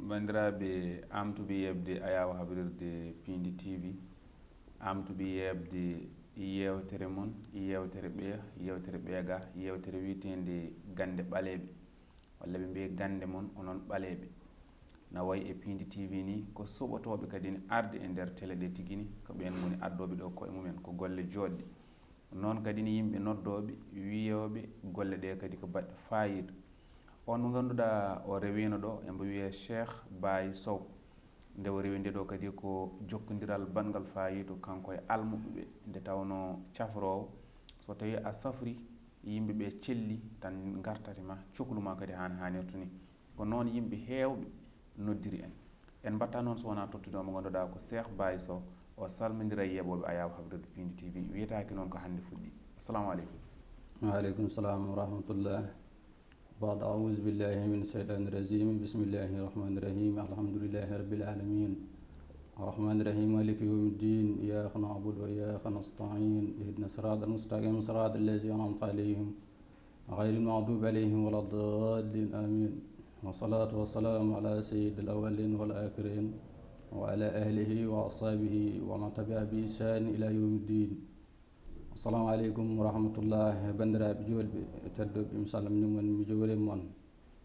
bandiraɓe amtuɓe yebde ayawa habrirde Pindi TV, amtuɓe yebde yewtere mon, yewtere ɓeya, yewtere ɓeega, yewtere witende gande ɓaleɓe walla ɓe mbiye gande mon onon ɓaleɓe. Na wayi e Pindi TV ni ko soɓotoɓe kadi ne arde e nder télé ɗe tigini ko ɓen woni addoɓe ɗo koye mumen ko golle joɗɗe. Noon kadi ni yimɓe noddoɓe wiyoɓe golle ɗe kadi ko baɗɗe fayida. On mo ganduɗa o rewino ɗo embo wiye Cheikh Baye Sow, nde o rewi nde ɗo kadi ko jokkodiral bangal fayidu kanko e almuɓeɓe, nde tawno cafrowo so tawi a safri yimɓeɓe celli tan gartatema cukaluma kadi hanirta ni, ko noon yimɓe hewɓe noddiri en mbatta noon so wona tottude o mo ganduɗa ko Cheikh Baye Sow o salmodira e yeɓoɓe Ayaw habrirde Pindi TV, wiyetake noon ko hande fuɗɗi. Assalamu aleykum. Waaleykum salam wa rahmatullah. بعد أعوذ بالله من الشيطان الرجيم بسم الله الرحمن الرحيم الحمد لله رب العالمين الرحمن الرحيم مالك يوم الدين إياك نعبد وإياك نستعين اهدنا الصراط المستقيم صراط الذين أنعمت عليهم غير المغضوب عليهم ولا الضالين آمين والصلاة والسلام على سيد الأولين والآخرين وعلى أهله وأصحابه ومن تبع بإحسان إلى يوم الدين. Assalamu aleykum wa rahmatullah. Bandiraɓe julɓe tedduɓe, mi salminimon, mi juurimon,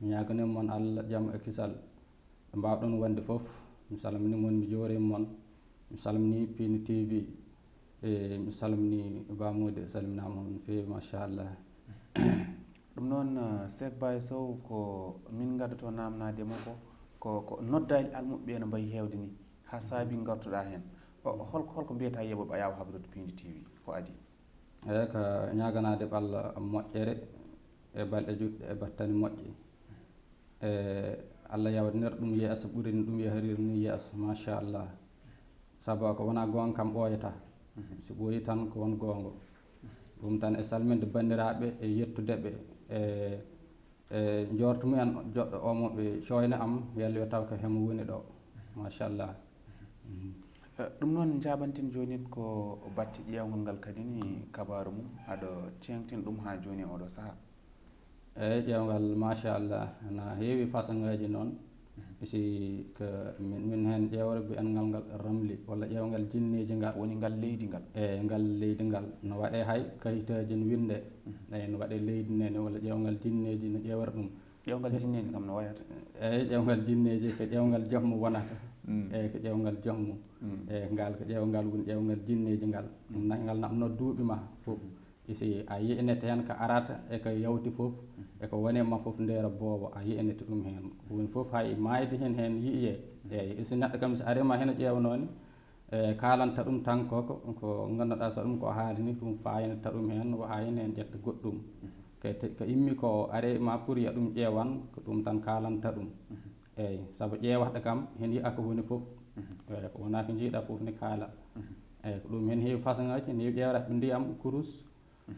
mi ñaganimon Allah jaam e kisal ɓe mbawɗon wonde foof. Mi salminimon, mi juurimon, mi salmini Pindi TV e mi salmini Bamude salminama on feewi machallah. ɗum noon Cheikh Baye Sow ko min gaddato namnade makko ko noddali almuɓe no mbayi hewde ni ha saabi gartuɗa hen holko mbiyata yeɓoɓe Ayaw habrirde Pindi TV ko adi? Eyi ko ñaganade Allah moƴƴere e balɗe juɗɗe e battane moƴƴe e Allah yawtinira ɗum yeeso ɓurini ɗum yahriri ni yeeso machallah. Saabu ko wona gonga kam ɓooyata, so ɓooyi tan ko won gonga. ɗum tan e salminde bandiraɓe e yettudeɓe e jorto mumen joɗɗo omo ɓe coyna am yalla yo taw ko hemo woni ɗo machallah. ɗum noon jaɓanten joni ko batti ƴewgol ngal kadi ni kabaru mum aɗa tengtina ɗum ha joni e oɗo saaha. Eyi ƴewgal machallah na heewi façon ngaji noon si ko min hen ƴewre ngal ngal ramli walla ƴewgal jinneji ngal woni ngal leydi ngal. eyi ngal leydi ngal no waɗe hay kayitaji no winde eyi no waɗe leydi nene walla ƴewgal jinneji no ƴewata ɗum. ƴewgal jinneji kam no wayata? eyi ƴewgal jinneji ko ƴewgal jommu wonata eyi ko ƴewgal jommu eyi ngal ko ƴewgal woni ƴewgal jinneji ngal ngal namno duuɓi ma fof isi a yi'inete hen ko arata e ko yawti fof e ko woni ma fof nder boobo a yi'inete ɗum hen woni fof hay mayde hen yiiye. eyi isi neɗɗo kam so arima heno ƴewnoni e kalanta ɗum tan ko ganduɗa so ɗum ko haali ni ɗum fayinata ɗum hen ha hen ƴetta goɗɗum ko immi ko are ma pour ya ɗum ƴewan ko ɗum tan kalanta ɗum. eyi saabu ƴewaɗo kam hen yiiya ko woni fof eyi ko wona ko jiiɗa fof ne kaala. eyi ko ɗum hen heewi façon ngaji, ne heewi ƴewraɓe ndiyam kurus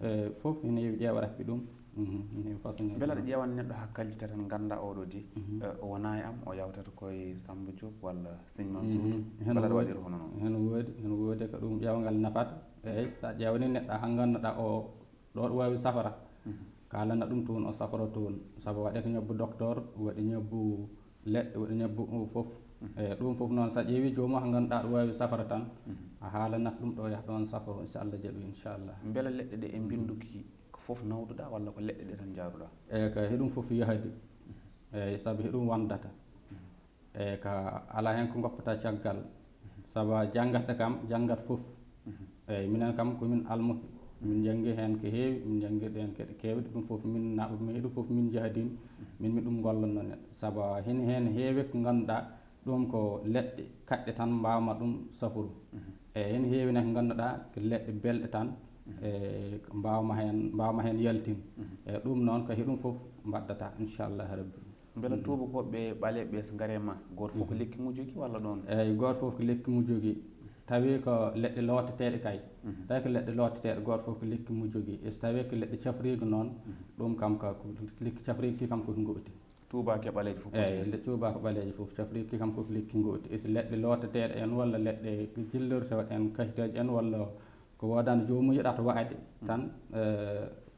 e fof ene heewi ƴewraɓe ɗum ene heewi façon ngaji. beele aɗa ƴewan neɗɗo hakkallita tan ganda oɗo di wona e am o yawtata koye Samba Diop walla Seigne Mansour beele aɗa waɗira hono noon? hen woodi ko ɗum ƴewgal nafata. eyi sa ƴewni neɗɗo ha ganduɗa o ɗo ɗo wawi safara kalana ɗum toon o safara toon saabu waɗe ko ñabbu docteur waɗi ñabbu leɗɗe waɗi ñabbu fof. eyi ɗum fof noon sa ƴeewi jomum ko ganduɗa ɗo wawi safara tan a haalanat ɗum ɗo yaha ɗon safaro so Allah jaaɓi inchallah. beele leɗɗe ɗe e binduki ko fof nawduɗa walla ko leɗɗe ɗe tan jaaruɗa? eyi ko heɗum fof yahadi eyi saabu heɗum wondata eyi ko ala hen ko goppata caggal saabu janggatɗo kam janggat fof. eyi minen kam komin almuɓe min jangi hen ko heewi min janguirɗe hen kadi kewɗe ɗum fof min naɓa heɗum fof min jahadini min mi ɗum gollanno neɗɗo saabu hen heewi ko ganduɗa ɗum ko leɗɗe kaɗɗe tan mbawma ɗum safuru. eyi hen heewine ko ganduɗa ko leɗɗe belɗe tan e mbawma hen yaltin. eyi ɗum noon ko heɗum fof mbaddata inchallah rabbi. beele tubakoɓe ɓaleɓe ɓe so gaare ma goto fof ko lekki mum jogui walla ɗon? eyi goto fof ko lekki mum jogui tawi ko leɗɗe looteteɗe kay tawi ko leɗɗe looteteɗe goto fof ko lekki mum jogui e so tawi ko leɗɗe cafrigo noon ɗum kam ko lekki cafrigo kam koko gooti. tubake ɓaleje fof? eyi tubako ɓaleje fof cafrigo kam koko lekki gooti e so leɗɗe looteteɗe en walla leɗɗe jillortoɗe en kahitaji en walla ko wodano jomum yiɗata wa'ade tan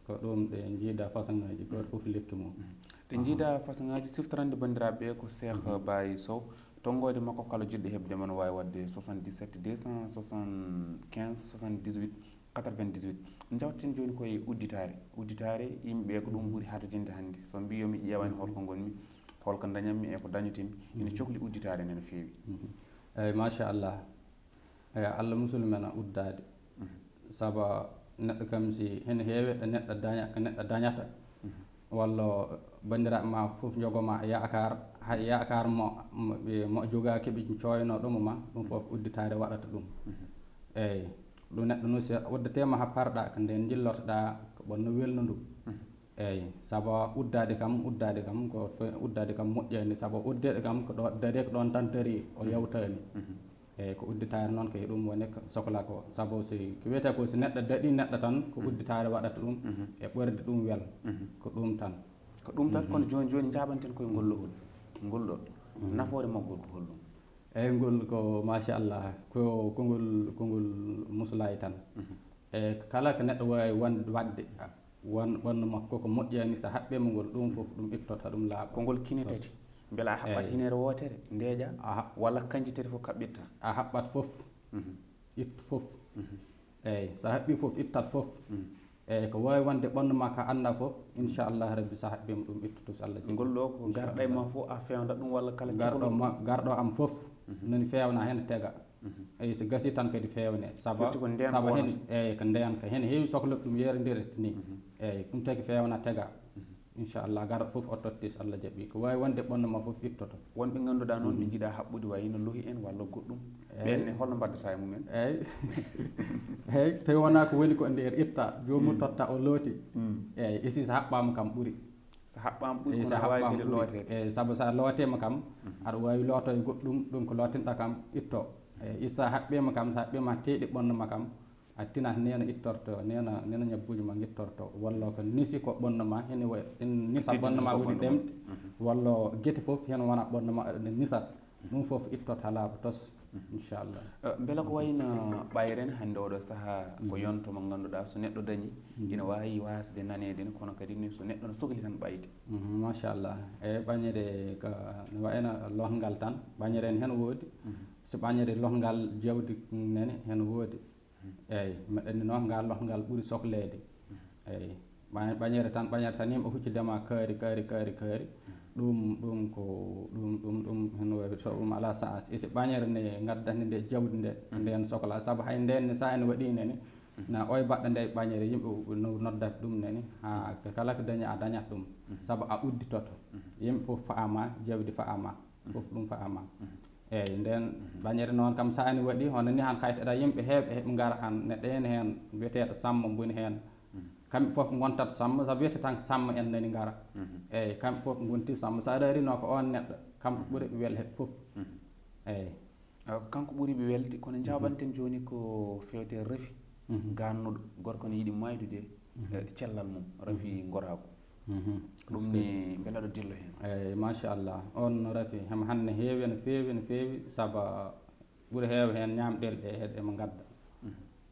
ko ɗum ɗe jiida façon ngaji goto fof lekki mum ɗe jiida façon ngaji siftorande bandiraɓe ko Cheikh Baye Sow tonggode makko kala jiɗɗo heɓde man wawi wadde 77 275 78 98 jawten joni koye udditare yimɓeɓe ko ɗum ɓuuri hatajinde hannde so mbi yomi ƴeewani holko gonmi holko dañatmi e ko dañatimi ina cohli udditare nde no feewi eyyi machallah eyyi Allah musidɗo men uddade saabu neɗɗo kam si hen heewi ɗo neɗɗo dañata walla bandiraɓe ma fof jogoma yakar hay yakar mo jogaki ɓe coyno ɗum ma ɗum fof udditare waɗata ɗum eyyi ɗum neɗɗo no si uddetema ha parɗa ko nden jillortoɗa ko ɓonno welnu ndu eyyi saabu uddade kam ko uddade kam moƴƴani saabu uddede kam ko ɗo daari ko ɗon tan daari o yawtani eyyi ko udditare noon ko ɗum woni ko sohla ko saabu si ko wiyete ko si neɗɗo daɗi neɗɗo tan ko udditare waɗata ɗum e ɓorde ɗum wel ko ɗum tan kono joni jaɓanten koye ngolɗo nafoore maggol ko hollum eyyi ngol ko machallah ko kongol muslayi tan e kala ko neɗɗo wawi wadde wonno makko ko moƴƴani so haɓɓima ngol ɗum fof ɗum ittota ɗum laaɓa kongol kinetati beela a haɓɓat hinere wotere ndeeƴa walla kanji tati fof kaɓɓitta a haɓɓat fof ittu fof eyyi so haɓɓi fof ittat fof eyyi ko wawi wonde ɓandu ma ka anda fof inchallah rabbi so haɓɓima ɗum ittuto so Allah ngol ɗo ko garɗa e ma fof a fewda ɗum walla kala garɗo am fof nani fewna hen tega eyyi so gasi tan kadi fewne saabu hen eyyi ko ndeyan ko hen heewi sohla ɗum yerodirete ni eyyi ɗum tagi fewna tega inchallah garɗo fof o totti so Allah jaaɓi ko wawi wonde ɓandu ma fof ittoto wonɓe ganduɗa noon ɓe jiiɗa haɓɓude wayino lohi en walla goɗɗum ɓenne holno mbaddata e mumen eyyi tawi wona ko woni ko nder itta jomum totta o looti eyyi isi so haɓɓama kam ɓuuri so haɓɓama ɓuuri kono wawi kadi lootede eyyi saabu sa lootema kam aɗa wawi looto e goɗɗum ɗum ko lootinɗa kam itto eyyi issa haɓɓima kam so haɓɓima teeɗi ɓonnuma kam a tinat nena ittorto nena ñabbuji ma guittorto walla ko nisi ko ɓonnuma hen nisa ɓonnuma woni ɗemde walla guete fof hen wona ɓonnuma ɗe nisat ɗum fof ittot ha laaɓa tos inchallah beela ko wayno ɓayren hannde oɗo saaha ko yonto mo ganduɗa so neɗɗo dañi ina wawi wasde nanede ne kono kadi ni so neɗɗo ne sohli tan ɓayde machallah eyyi ɓañere ko ne wayno lohngal tan ɓañere en hen woodi so ɓañere lohngal jawdi nene hen woodi eyyi meɗen noon ngal lohngal ɓuuri sohlede eyyi ɓañere tan yimɓe huccidema kaari ɗum ko ɗum hen wawi to ɗum ala sens isi ɓañere nde gaddande nde jawdi nde nden sohla saabu hay nden sa ene waɗi nene na oy baɗɗo nde ɓañere yimɓe noddata ɗum nene ha kala ko dañi a dañat ɗum saabu a udditoto yimɓe fof faama jawdi faama fof ɗum faama eyyi nden ɓañere noon kam sa ene waɗi hono ni han kayiteɗa yimɓe heeɓe gara han neɗɗo ene hen wiyeteɗo Samba boni hen kamɓe fof gontat Samba saabu wiyete tan ko Samba en nani gara eyyi kamɓe fof gonti Samba sa darino ko on neɗɗo kamɓe ɓuuri ɓe welde fof eyyi kanko ɓuuriɓe welde kono jaɓanten joni ko fewte Rafi gannuɗo gorko ne yiiɗi maydude cellal mum Rafi Gorago ɗum ni beela ɗo dillo hen eyyi machallah on Rafi hem hande heewi no feewi saabu ɓuuri heew hen ñamɗele ɗe heeɗe mo gadda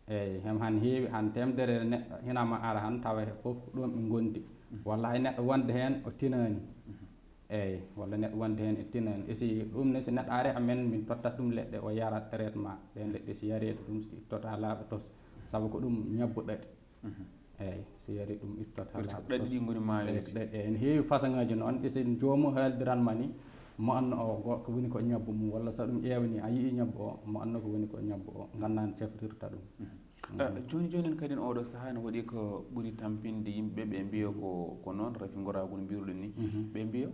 eyyi hem han heewi han temedere neɗɗo hinama ara han tawa fof ko ɗon ɓe gondi walla hay neɗɗo wonde hen o tinani eyyi walla neɗɗo wonde hen e tinani isi ɗum ne so neɗɗo ari amen min tottat ɗum leɗɗe o yara traitement ɗen leɗɗe si yari ɗum ittot ha laaɓa tos saabu ko ɗum ñabbu ɗaɗi eyyi so yari ɗum ittot ha laaɓa ɗaɗi ɗi goni mayoji eyyi ne heewi façon ngaji noon isi jomum haaldiranma ni mo anno o ko woni ko ñabbu mum walla so ɗum ƴewni a yii ñabbu o mo anno ko woni ko ñabbu o ganda no cefrirta ɗum joni kadi oɗo saaha ne waɗi ko ɓuuri tampinde yimɓeɓe ɓe mbiya ko noon Rafi Gorago no mbiruɗen ni ɓe mbiya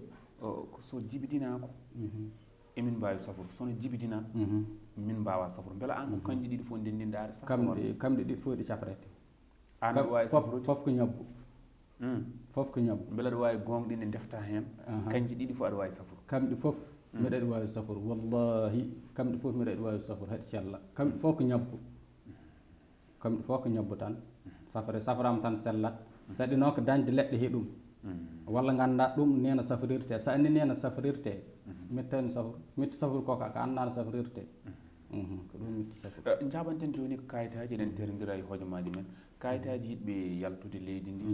so jibidinako emin mbawi safrude sono jibidina min mbawa safrude beela an ko kanƴi ɗiɗi fof ndendinɗare kamɗe ɗiɗi fof ɗi cafrete an ɗo wawi safrude fof ko ñabbu fof ko ñabbu beela aɗa wawi gonɗi ne defta hen kanƴi ɗiɗi fof aɗa wawi safrude kamɗe fof mbiɗaɗi wawi safrude wallahi kamɗe fof mbiɗaɗi wawi safrude haɗi cella kamɗe fof ko ñabbu kamɗe fof ko ñabbu tan saframa tan sellat saɗi noon ko dañde leɗɗe heɗum walla ganda ɗum nena safrirte sa andi nena safrirte mettani safru mitti safru ko ka anda no safrirte ko ɗum mitti safru jaɓanten joni ko kayitaji eɗen terodira e hojomaji men kayitaji yiɗɓe yaltude leydi ndi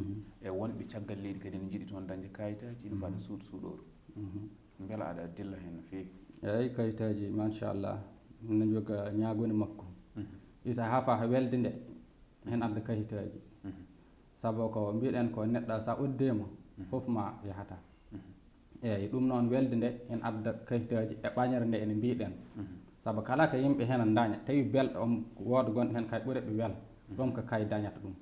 e wonɓe caggal leydi kadi ne jiiɗi toon dañde kayitaji ina mbaɗa suuɗoru beela aɗa dilla hen no feewi eyyi kayitaji machallah no joga ñagoni makko isa ha fa welde nde hen adda kayitaji saabu ko mbiɗen ko neɗɗo sa uddema foof ma yahata eyyi ɗum noon welde nde en adda kayitaji e ɓañere nde ene mbiɗen saabu kala ko yimɓe hen daña tawi belɗo on wooda gonɗo hen kay ɓuuriɓe welo ɗum ko kay dañata ɗum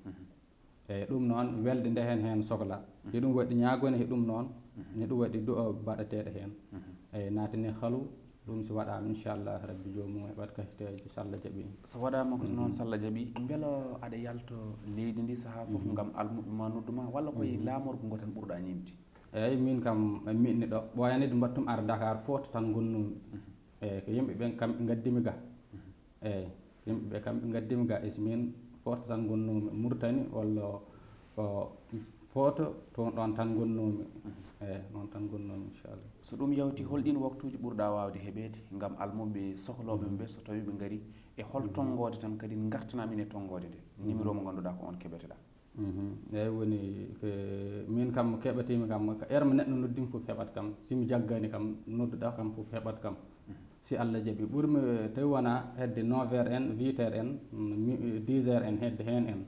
eyyi ɗum noon welde nde hen sohla e ɗum waɗi ñagoni e ɗum noon ne ɗum waɗi du'o baɗeteɗo hen eyyi natani halu ɗum si waɗama inchallah rabbi jomum heɓat kayitaji so Allah jaaɓi so waɗama ko noon so Allah jaaɓi beela aɗa yalto leydi ndi saaha foof gam almuɓe ma nodduma walla koye laamorgo ngo tan ɓurɗa ñimde eyyi min kam miɗni ɗo ɓoyanide mbattum ar Dakar Fouta tan gonnumi eyyi ko yimɓeɓe kamɓe gaddimi ga eyyi yimɓeɓe kamɓe gaddimi ga is min Fouta tan gonnumi Mauritanie walla ko Fouta toon ɗon tan gonnumi eyyi noon tan gonnumi inchallah so ɗum yawti holɗin waktuji ɓurɗa wawde heɓede gam almuɓe sohloɓe ɓe so tawi ɓe gaari e hol tonggode tan kadi gartanamin e tonggode nde numéro mo ganduɗa ko on keɓeteɗa eyyi woni min kam keɓetimi kam ko heure mo neɗɗo noddimi foof heɓat kam simi jaggani kam nodduɗa kam foof heɓat kam si Allah jaaɓi ɓuurmi tawi wona hedde 9h en 8h en 10h en hedde hen en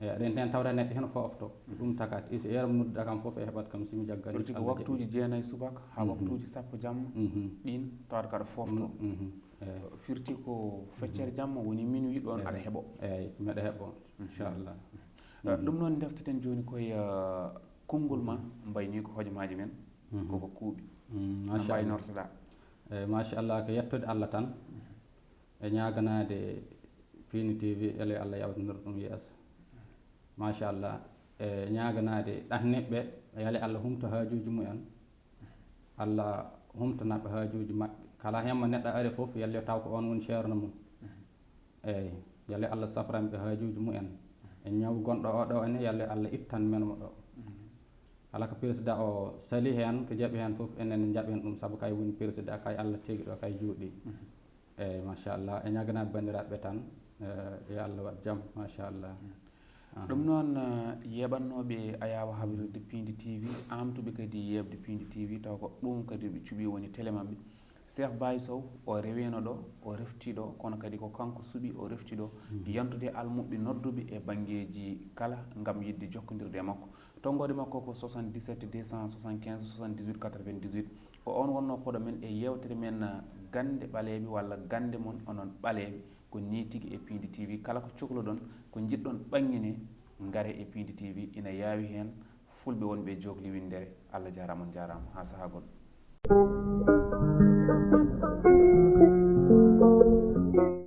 eyyi aɗa hen tawra neɗɗo hen fofto ɗum takati isi heure mo nodduɗa kam foof heɓat kam simi jaggani ɗo ko waktuji 9 subaka ha waktuji 10 jamma ɗin tawata kaɗa fofto firti ko feccere jamma woni minuit ɗon aɗa heeɓo eyyi meɗa heeɓo inchallah ɗum noon defteten joni koye konngol ma mbayni ko hojomaji men koko kuuɓi no mbaynortoɗa eyyi machallah ko yettude Allah tan e ñaganade Fini TV ele Allah yawtinir ɗum yeeso machallah e ñaganade ɗanniɓɓe yaale Allah humta hajuji mumen Allah humtanaɓe hajuji mabɓe kala hen mo neɗɗo ari foof yalle taw ko on woni ceerno mum eyyi yaale Allah safranɓe hajuji mumen e ñaw gonɗo oɗo ene yalle Allah ittan menmo ɗo kala ko président o sali hen ko jaaɓi hen foof enen jaaɓen ɗum saabu kay woni président kay Allah tegi ɗo kay juuɗi eyyi machallah e ñaganaɓe bandiraɓe tan yo Allah waat jaam machallah ɗum noon yeɓannoɓe Ayawa habrirde Pindi TV amtuɓe kadi yebde Pindi TV taw ko ɗum kadi ɓe cuuɓi woni télé mabɓe Cheikh Baye Sow o rewino ɗo o refti ɗo kono kadi ko kanko suuɓi o refti ɗo yantude almuɓe nodduɓe e banggueji kala gam yidde jokkodirde e makko tonggode makko ko 77 275 78 98 ko on wonno koɗo men e yewtere men gande ɓaleɓe walla gande mon onon ɓaleɓe ko ni tigui e Pindi TV kala ko cohluɗon ko jiɗɗon ɓangguine gaare e Pindi TV ina yawi hen fulɓe wonɓe jogli windere Allah jarama on jarama ha saaha goɗɗo